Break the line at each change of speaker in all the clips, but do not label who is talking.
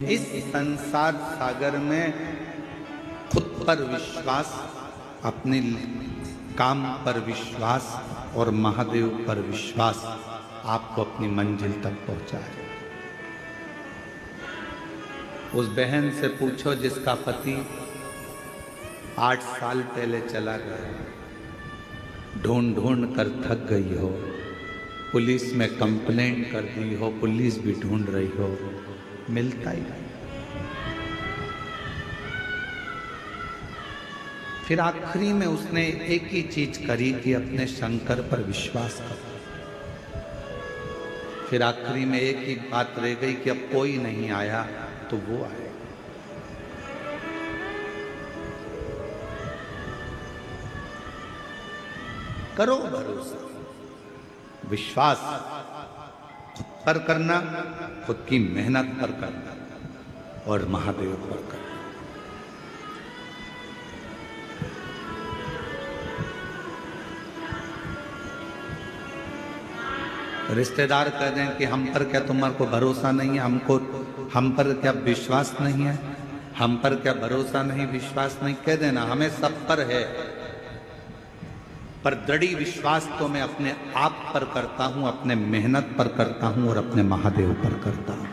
इस संसार सागर में खुद पर विश्वास, अपने काम पर विश्वास और महादेव पर विश्वास आपको अपनी मंजिल तक पहुंचाए। उस बहन से पूछो जिसका पति 8 साल पहले चला गया, ढूंढ ढूंढ कर थक गई हो, पुलिस में कंप्लेंट कर दी हो, पुलिस भी ढूंढ रही हो, मिलता ही नहीं। फिर आखिरी में उसने एक ही चीज करी कि अपने शंकर पर विश्वास कर। फिर आखिरी में एक ही बात रह गई कि अब कोई नहीं आया तो वो आए। करो भरोसा, विश्वास खुद पर करना, खुद की मेहनत पर करना और महादेव पर करना। रिश्तेदार कह दें कि हम पर क्या तुम्हारे को भरोसा नहीं है, हम पर क्या विश्वास नहीं है, हम पर क्या भरोसा नहीं, विश्वास नहीं, कह देना, हमें सब पर है, पर दृढ़ विश्वास तो मैं अपने आप पर करता हूं, अपने मेहनत पर करता हूं और अपने महादेव पर करता हूं।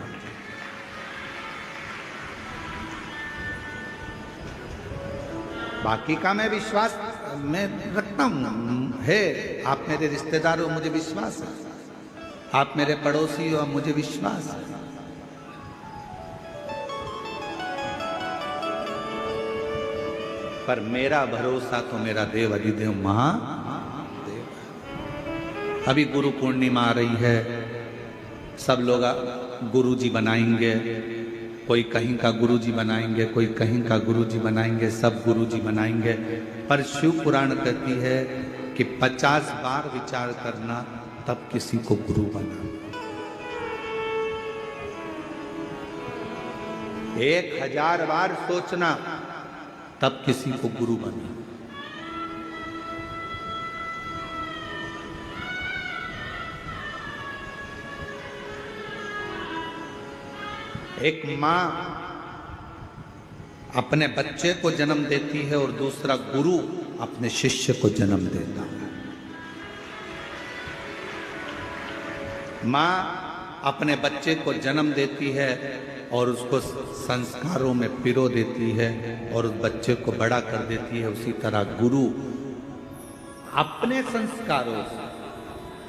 बाकी का मैं विश्वास मैं रखता हूं है। आप मेरे रिश्तेदार हो, मुझे विश्वास है, आप मेरे पड़ोसी हो, मुझे विश्वास है। पर मेरा भरोसा तो मेरा देव अधिदेव महादेव। अभी गुरु पूर्णिमा आ रही है, सब लोग गुरु जी बनाएंगे, कोई कहीं का गुरु जी बनाएंगे, कोई कहीं का गुरु जी बनाएंगे, सब गुरु जी बनाएंगे। पर शिव पुराण कहती है कि 50 बार विचार करना तब किसी को गुरु बना। 1000 बार सोचना तब किसी को गुरु बना। एक मां अपने बच्चे को जन्म देती है और दूसरा गुरु अपने शिष्य को जन्म देता है। मां अपने बच्चे को जन्म देती है और उसको संस्कारों में पिरो देती है और उस बच्चे को बड़ा कर देती है। उसी तरह गुरु अपने संस्कारों से,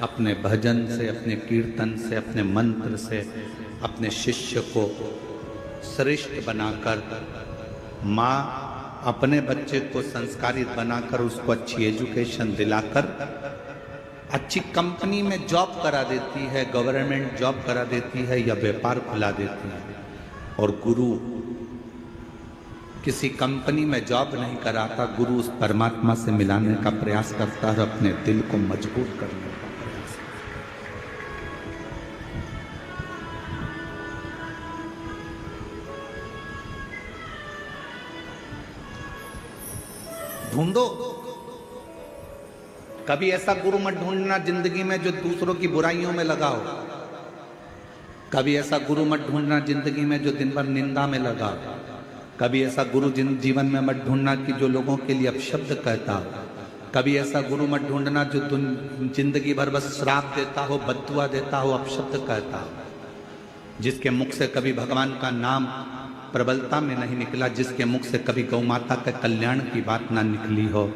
अपने भजन से, अपने कीर्तन से, अपने मंत्र से अपने शिष्य को श्रेष्ठ बनाकर, माँ अपने बच्चे को संस्कारित बनाकर उसको अच्छी एजुकेशन दिलाकर अच्छी कंपनी में जॉब करा देती है, गवर्नमेंट जॉब करा देती है या व्यापार खुला देती है। और गुरु किसी कंपनी में जॉब नहीं कराता, गुरु उस परमात्मा से मिलाने का प्रयास करता है, अपने दिल को मजबूत करने का प्रयास। ढूंढो, कभी ऐसा गुरु मत ढूंढना जिंदगी में जो दूसरों की बुराइयों में लगा हो। कभी ऐसा गुरु मत ढूंढना जिंदगी में जो दिन भर निंदा में लगा। कभी ऐसा गुरु जीवन में मत ढूंढना कि जो लोगों के लिए अपशब्द कहता हो। कभी ऐसा गुरु मत ढूंढना जो जिंदगी भर बस श्राप देता हो, बद्दुआ देता हो, अपशब्द कहता हो, जिसके मुख से कभी भगवान का नाम प्रबलता में नहीं निकला, जिसके मुख से कभी गौ माता के कल्याण की बात ना निकली हो,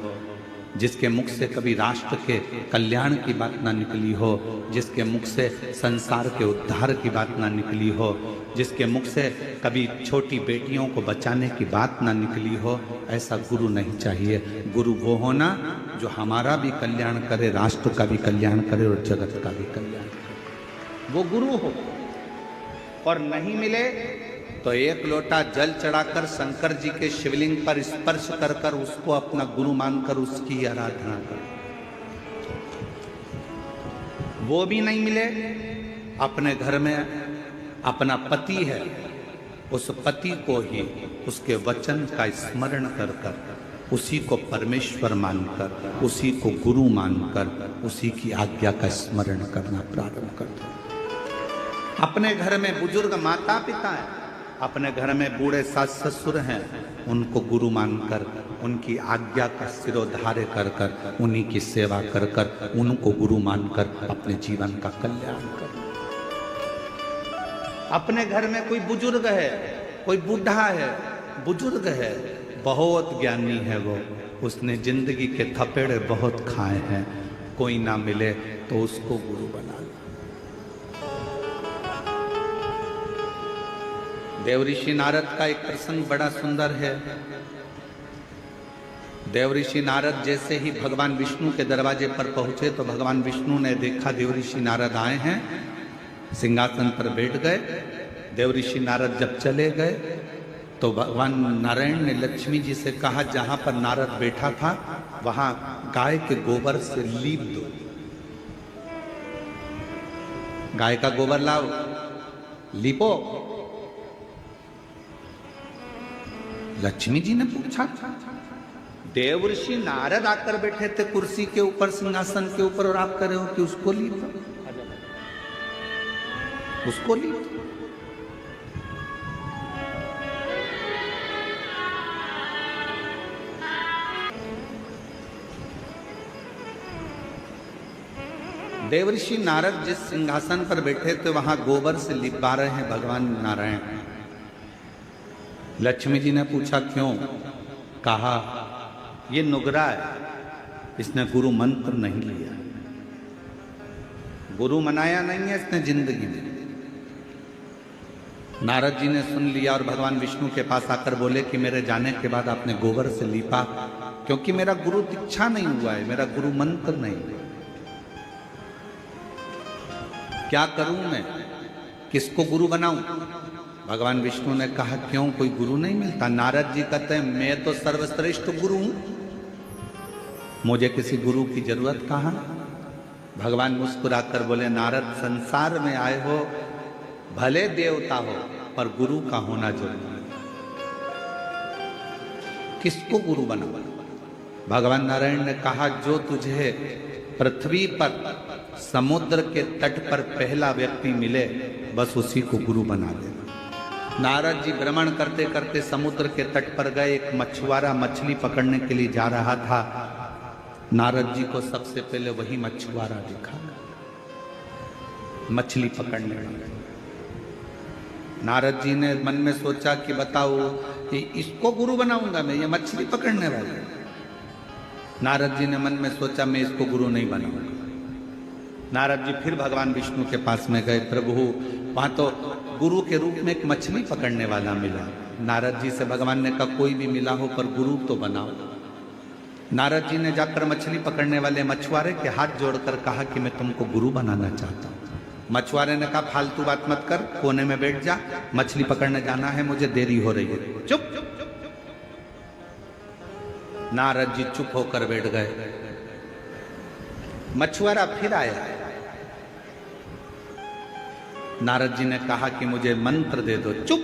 जिसके मुख से कभी राष्ट्र के कल्याण की बात ना निकली हो, जिसके मुख से संसार के उद्धार की बात ना निकली हो, जिसके मुख से कभी छोटी बेटियों को बचाने की बात ना निकली हो, ऐसा गुरु नहीं चाहिए। गुरु वो होना जो हमारा भी कल्याण करे, राष्ट्र का भी कल्याण करे और जगत का भी कल्याण करे, वो गुरु हो। और नहीं मिले तो 1 लोटा जल चढ़ाकर शंकर जी के शिवलिंग पर स्पर्श कर कर उसको अपना गुरु मानकर उसकी आराधना कर। वो भी नहीं मिले, अपने घर में अपना पति है, उस पति को ही उसके वचन का स्मरण कर कर, उसी को परमेश्वर मानकर, उसी को गुरु मानकर, उसी की आज्ञा का स्मरण करना प्रारंभ कर दो। अपने घर में बुजुर्ग माता पिता है, अपने घर में बूढ़े सास ससुर हैं, उनको गुरु मानकर उनकी आज्ञा का सिरोधार्य कर कर, उन्हीं की सेवा कर कर, उनको गुरु मानकर अपने जीवन का कल्याण कर। अपने घर में कोई बुजुर्ग है, कोई बूढ़ा है, बुजुर्ग है, बहुत ज्ञानी है वो, उसने जिंदगी के थपेड़े बहुत खाए हैं, कोई ना मिले तो उसको गुरु बना लो। देवऋषि नारद का एक प्रसंग बड़ा सुंदर है। देवऋषि नारद जैसे ही भगवान विष्णु के दरवाजे पर पहुंचे तो भगवान विष्णु ने देखा देवऋषि नारद आए हैं, सिंहासन पर बैठ गए। देवऋषि नारद जब चले गए तो भगवान नारायण ने लक्ष्मी जी से कहा, जहां पर नारद बैठा था वहां गाय के गोबर से लीप दो, गाय का गोबर लाओ, लीपो। लक्ष्मी जी ने पूछा, देवऋषि नारद आकर बैठे थे कुर्सी के ऊपर, सिंहासन के ऊपर, और आप कह रहे हो कि उसको लीप, उसको लीप। देवऋषि नारद जिस सिंहासन पर बैठे थे वहां गोबर से लिपा रहे हैं भगवान नारायण। लक्ष्मी जी ने पूछा क्यों? कहा ये नुगरा है, इसने गुरु मंत्र नहीं लिया, गुरु मनाया नहीं है इसने जिंदगी में। नारद जी ने सुन लिया और भगवान विष्णु के पास आकर बोले कि मेरे जाने के बाद आपने गोबर से लीपा, क्योंकि मेरा गुरु दीक्षा नहीं हुआ है, मेरा गुरु मंत्र नहीं है। क्या करूं मैं, किसको गुरु बनाऊं? भगवान विष्णु ने कहा क्यों, कोई गुरु नहीं मिलता? नारद जी कहते हैं मैं तो सर्वश्रेष्ठ गुरु हूं, मुझे किसी गुरु की जरूरत कहां। भगवान मुस्कुराकर बोले, नारद संसार में आए हो, भले देवता हो पर गुरु का होना जरूरी है। किसको गुरु बनाओ? भगवान नारायण ने कहा जो तुझे पृथ्वी पर समुद्र के तट पर पहला व्यक्ति मिले बस उसी को गुरु बना दे। नारद जी भ्रमण करते करते समुद्र के तट पर गए। एक मछुआरा मछली पकड़ने के लिए जा रहा था। नारद जी को सबसे पहले वही मछुआरा दिखा, मछली पकड़ने वाला। नारद जी ने मन में सोचा कि बताओ कि इसको गुरु बनाऊंगा मैं, ये मछली पकड़ने वाला। नारद जी ने मन में सोचा मैं इसको गुरु नहीं बनाऊंगा। नारद जी फिर भगवान विष्णु के पास में गए, प्रभु वहां तो गुरु के रूप में एक मछली पकड़ने वाला मिला। नारद जी से भगवान ने कहा कोई भी मिला हो पर गुरु तो बनाओ। नारद जी ने जाकर मछली पकड़ने वाले मछुआरे के हाथ जोड़कर कहा कि मैं तुमको गुरु बनाना चाहता हूं। मछुआरे ने कहा फालतू बात मत कर, कोने में बैठ जा, मछली पकड़ने जाना है, मुझे देरी हो रही है। चुप। नारद जी चुप होकर बैठ गए। मछुआरा फिर आया। नारद जी ने कहा कि मुझे मंत्र दे दो। चुप।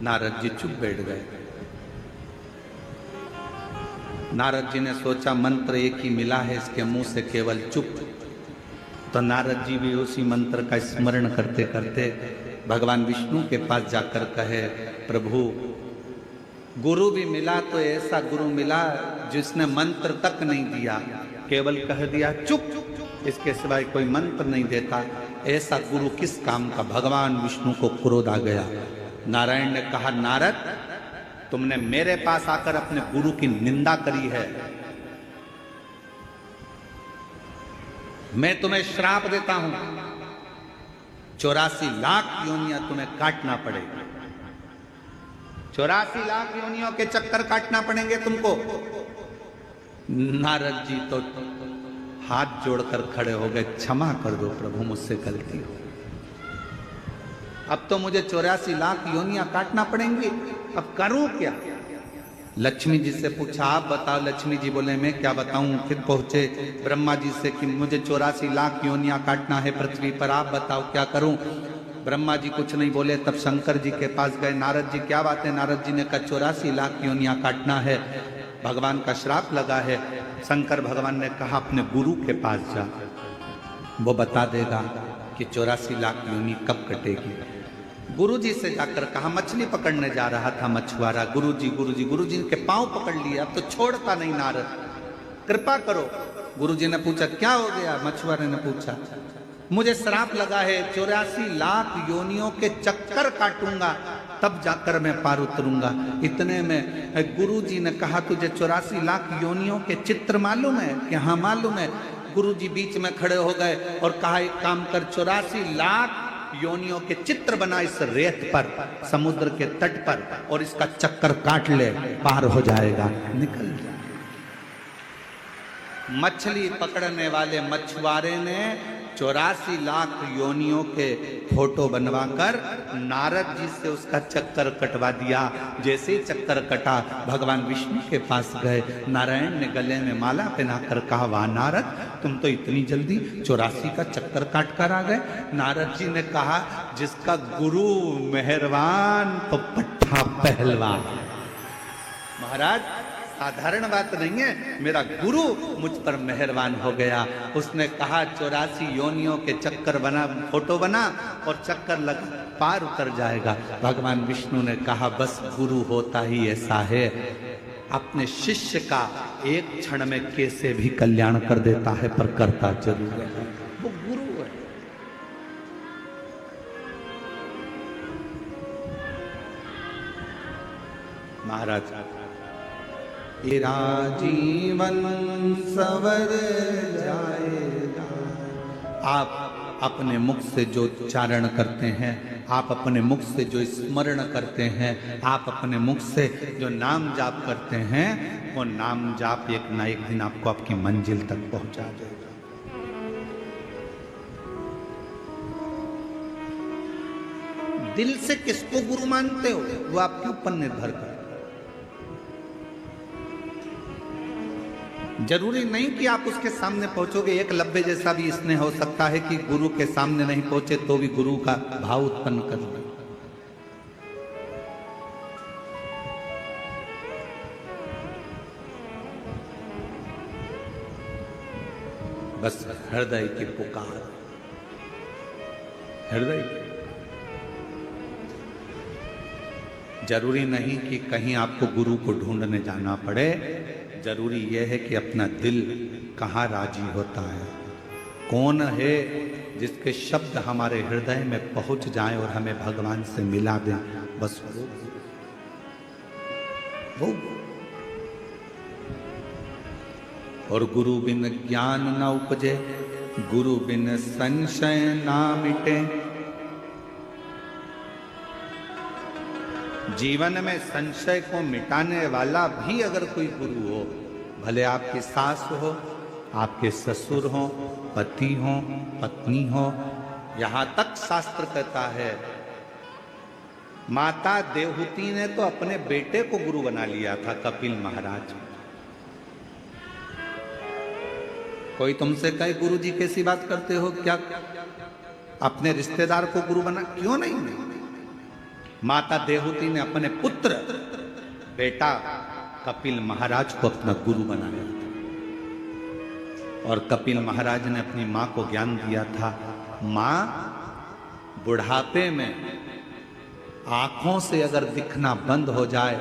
नारद जी चुप बैठ गए। नारद जी ने सोचा मंत्र एक ही मिला है, इसके मुंह से केवल चुप। तो नारद जी भी उसी मंत्र का स्मरण करते करते भगवान विष्णु के पास जाकर कहे, प्रभु गुरु भी मिला तो ऐसा गुरु मिला जिसने मंत्र तक नहीं दिया, केवल कह दिया चुप, इसके सिवाय कोई मंत्र नहीं देता। ऐसा गुरु किस काम का? भगवान विष्णु को क्रोध आ गया। नारायण ने कहा नारद तुमने मेरे पास आकर अपने गुरु की निंदा करी है, मैं तुम्हें श्राप देता हूं, 84 लाख योनियां तुम्हें काटना पड़ेगी। 84 लाख योनियों के चक्कर काटना पड़ेंगे तुमको। नारद जी तो हाथ जोड़कर खड़े हो गए, क्षमा कर दो प्रभु, मुझसे गलती हो, अब तो मुझे 84 लाख योनियां काटना पड़ेंगी, अब करूं क्या? लक्ष्मी जी से पूछा आप बताओ। लक्ष्मी जी बोले मैं क्या बताऊं। फिर पहुंचे ब्रह्मा जी से कि मुझे 84 लाख योनियां काटना है पृथ्वी पर, आप बताओ क्या करूं। ब्रह्मा जी कुछ नहीं बोले। तब शंकर जी के पास गए। नारद जी क्या बात है? नारद जी ने कहा 84 लाख योनियां काटना है, भगवान का श्राप लगा है। शंकर भगवान ने कहा अपने गुरु के पास जा, वो बता देगा कि 84 लाख योनि कब कटेगी। गुरुजी से जाकर कहा, मछली पकड़ने जा रहा था मछुआरा, गुरुजी गुरुजी, गुरुजी के पांव पकड़ लिया, अब तो छोड़ता नहीं नारद, कृपा करो। गुरुजी ने पूछा क्या हो गया? मछुआरे ने पूछा, मुझे श्राप लगा है, 84 लाख योनियों के चक्कर काटूंगा तब जाकर मैं पार उतरूंगा। इतने में गुरुजी ने कहा, तुझे 84 लाख योनियों के चित्र मालूम है? कि हाँ मालूम है। गुरुजी बीच में खड़े हो गए और कहा, एक काम कर, 84 लाख योनियों के चित्र बना इस रेत पर, समुद्र के तट पर, और इसका चक्कर काट ले, पार हो जाएगा। निकल जा। मछली पकड़ने वाले मछुआरे ने 84 लाख योनियों के फोटो बनवाकर नारद जी से उसका चक्कर कटवा दिया। जैसे ही चक्कर कटा, भगवान विष्णु के पास गए, नारायण ने गले में माला पहनाकर कहा, वाह नारद, तुम तो इतनी जल्दी 84 का चक्कर काट कर आ गए। नारद जी ने कहा, जिसका गुरु मेहरबान तो पट्ठा पहलवान। महाराज साधारण बात नहीं है, मेरा गुरु मुझ पर मेहरबान हो गया। उसने कहा 84 योनियों के चक्कर बना, फोटो बना और चक्कर लगा, पार उतर जाएगा। भगवान विष्णु ने कहा, बस गुरु होता ही ऐसा है, अपने शिष्य का एक क्षण में कैसे भी कल्याण कर देता है, पर करता जरूर है, वो गुरु है। महाराज, तेरा जीवन सवर जाएगा। आप अपने मुख से जो उच्चारण करते हैं, आप अपने मुख से जो स्मरण करते हैं, आप अपने मुख से जो नाम जाप करते हैं, वो नाम जाप एक ना एक दिन आपको आपकी मंजिल तक पहुंचा देगा। दिल से किसको गुरु मानते हो वो आपके ऊपर निर्भर करता है। जरूरी नहीं कि आप उसके सामने पहुंचोगे। एक लब्बे जैसा भी इसने हो सकता है कि गुरु के सामने नहीं पहुंचे तो भी गुरु का भाव उत्पन्न कर ले। बस हृदय की पुकार, हृदय की। जरूरी नहीं कि कहीं आपको गुरु को ढूंढने जाना पड़े। जरूरी यह है कि अपना दिल कहाँ राजी होता है, कौन है जिसके शब्द हमारे हृदय में पहुंच जाएं और हमें भगवान से मिला दें। बस वो। और गुरु बिन ज्ञान न उपजे, गुरु बिन संशय ना मिटे। जीवन में संशय को मिटाने वाला भी अगर कोई गुरु हो, भले आपकी सास हो, आपके ससुर हो, पति हो, पत्नी हो, यहां तक शास्त्र कहता है, माता देवहूति ने तो अपने बेटे को गुरु बना लिया था, कपिल महाराज। कोई तुमसे कहे गुरु जी कैसी बात करते हो, क्या अपने रिश्तेदार को गुरु बना? क्यों नहीं? माता देवहूति ने अपने पुत्र बेटा कपिल महाराज को अपना गुरु बनाया था। और कपिल महाराज ने अपनी मां को ज्ञान दिया था, मां, बुढ़ापे में आंखों से अगर दिखना बंद हो जाए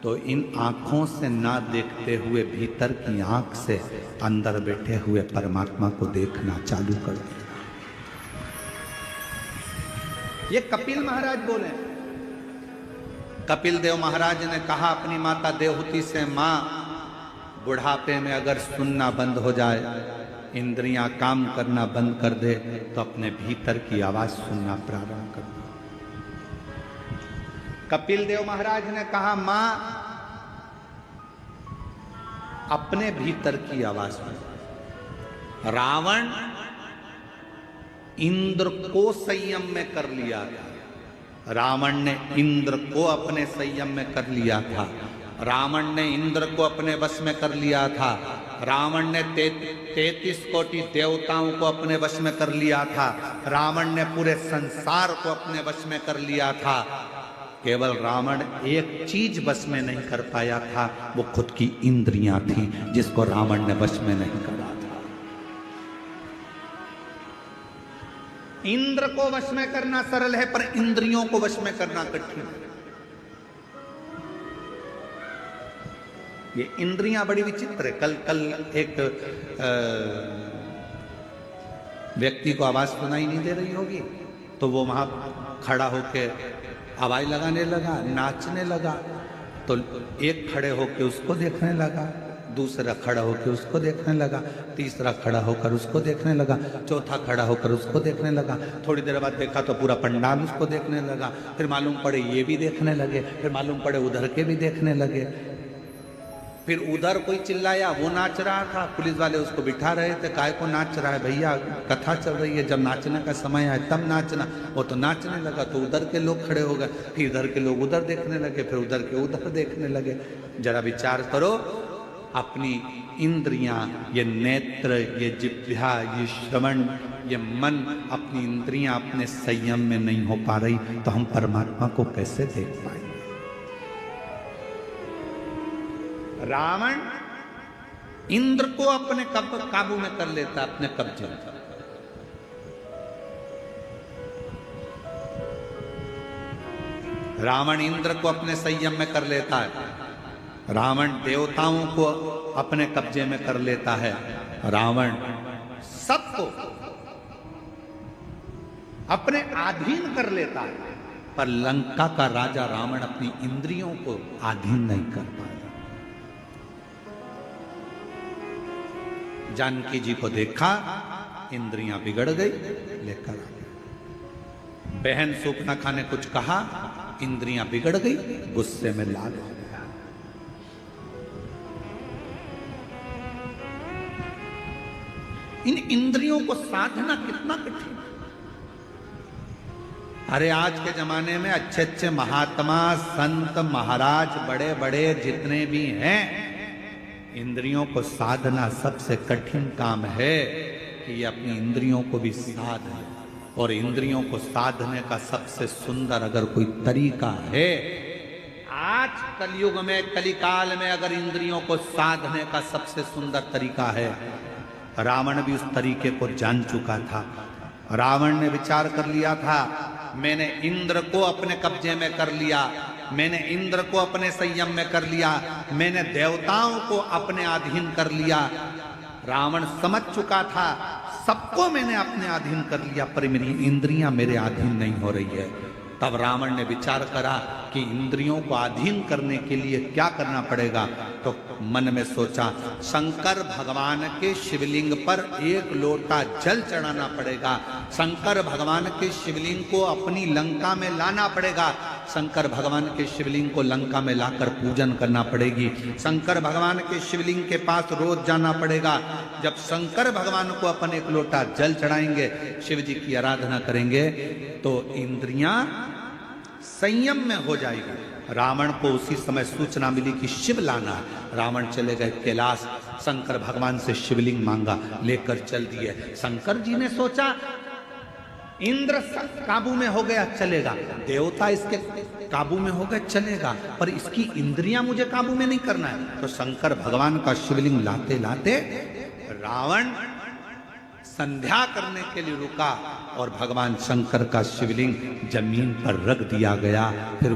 तो इन आंखों से ना देखते हुए भीतर की आंख से अंदर बैठे हुए परमात्मा को देखना चालू कर दे। ये कपिल महाराज बोले। कपिल देव महाराज ने कहा अपनी माता देवहूति से, मां, बुढ़ापे में अगर सुनना बंद हो जाए, इंद्रियां काम करना बंद कर दे, तो अपने भीतर की आवाज सुनना प्रारंभ कर दे। कपिल देव महाराज ने कहा, मां, अपने भीतर की आवाज सुन। रावण इंद्र को संयम में कर लिया था। रावण ने इंद्र को अपने संयम में कर लिया था। रावण ने इंद्र को अपने वश में कर लिया था। रावण ने 33 कोटि देवताओं को अपने वश में कर लिया था। रावण ने पूरे संसार को अपने वश में कर लिया था। केवल रावण एक चीज वश में नहीं कर पाया था, वो खुद की इंद्रियां थी, जिसको रावण ने वश में नहीं करा था। इंद्र को वश में करना सरल है, पर इंद्रियों को वश में करना कठिन है। ये इंद्रियां बड़ी विचित्र है। कल एक व्यक्ति को आवाज सुनाई नहीं दे रही होगी, तो वो वहां खड़ा होके आवाज लगाने लगा, नाचने लगा। तो एक खड़े होके उसको देखने लगा, दूसरा खड़ा होकर उसको देखने लगा, तीसरा खड़ा होकर उसको देखने लगा, चौथा खड़ा होकर उसको देखने लगा। थोड़ी देर बाद देखा तो पूरा पंडाल उसको देखने लगा। फिर मालूम पड़े ये भी देखने लगे, फिर मालूम पड़े उधर के भी देखने लगे। फिर उधर कोई चिल्लाया, वो नाच रहा था, पुलिस वाले उसको बिठा रहे थे। काय को नाच रहा है भैया, कथा चल रही है, जब नाचने का समय आए तब नाचना। वो तो नाचने लगा तो उधर के लोग खड़े हो गए, फिर इधर के लोग उधर देखने लगे, फिर उधर के उधर देखने लगे। जरा विचार करो, अपनी इंद्रियां, ये नेत्र, ये जिह्वा, ये श्रवण, ये मन, अपनी इंद्रियां अपने संयम में नहीं हो पा रही, तो हम परमात्मा को कैसे देख पाएंगे? रावण इंद्र को अपने काबू में कर लेता, अपने कब्जे में। रावण इंद्र को अपने संयम में कर लेता है, रावण देवताओं को अपने कब्जे में कर लेता है, रावण सबको अपने अधीन कर लेता है। पर लंका का राजा रावण अपनी इंद्रियों को अधीन नहीं कर पाया। जानकी जी को देखा, इंद्रियां बिगड़ गई, लेकर आ गई। बहन सूप न खाने कुछ कहा, इंद्रियां बिगड़ गई, गुस्से में लाल हो गया। इन इंद्रियों को साधना कितना कठिन है। अरे आज के जमाने में अच्छे अच्छे महात्मा, संत, महाराज, बड़े बड़े जितने भी हैं, इंद्रियों को साधना सबसे कठिन काम है कि ये अपनी इंद्रियों को भी साध ले। और इंद्रियों को साधने का सबसे सुंदर अगर कोई तरीका है, आज कलयुग में, कलिकाल में, अगर इंद्रियों को साधने का सबसे सुंदर तरीका है, रावण भी उस तरीके को जान चुका था। रावण ने विचार कर लिया था, मैंने इंद्र को अपने कब्जे में कर लिया, मैंने इंद्र को अपने संयम में कर लिया, मैंने देवताओं को अपने अधीन कर लिया। रावण समझ चुका था, सबको मैंने अपने अधीन कर लिया, पर मेरी इंद्रियां मेरे अधीन नहीं हो रही है। तब रावण ने विचार करा कि इंद्रियों को अधीन करने के लिए क्या करना पड़ेगा। तो मन में सोचा, शंकर भगवान के शिवलिंग पर एक लोटा जल चढ़ाना पड़ेगा, शंकर भगवान के शिवलिंग को अपनी लंका में लाना पड़ेगा, शंकर भगवान के शिवलिंग को लंका में लाकर पूजन करना पड़ेगी, शंकर भगवान के शिवलिंग के पास रोज जाना पड़ेगा। जब शंकर भगवान को अपन एक लोटा जल चढ़ाएंगे, शिव जी की आराधना करेंगे, तो इंद्रियां संयम में हो जाएगी। रावण को उसी समय सूचना मिली कि शिव लाना है। रावण चले गए कैलाश, शंकर भगवान से शिवलिंग मांगा, लेकर चल दिए। शंकर जी ने सोचा इंद्र काबू में हो गया, चलेगा, देवता इसके काबू में हो गए, चलेगा, पर इसकी इंद्रियां मुझे काबू में नहीं करना है। तो शंकर भगवान का शिवलिंग लाते लाते रावण संध्या करने के लिए रुका और भगवान शंकर का शिवलिंग जमीन पर रख दिया गया। फिर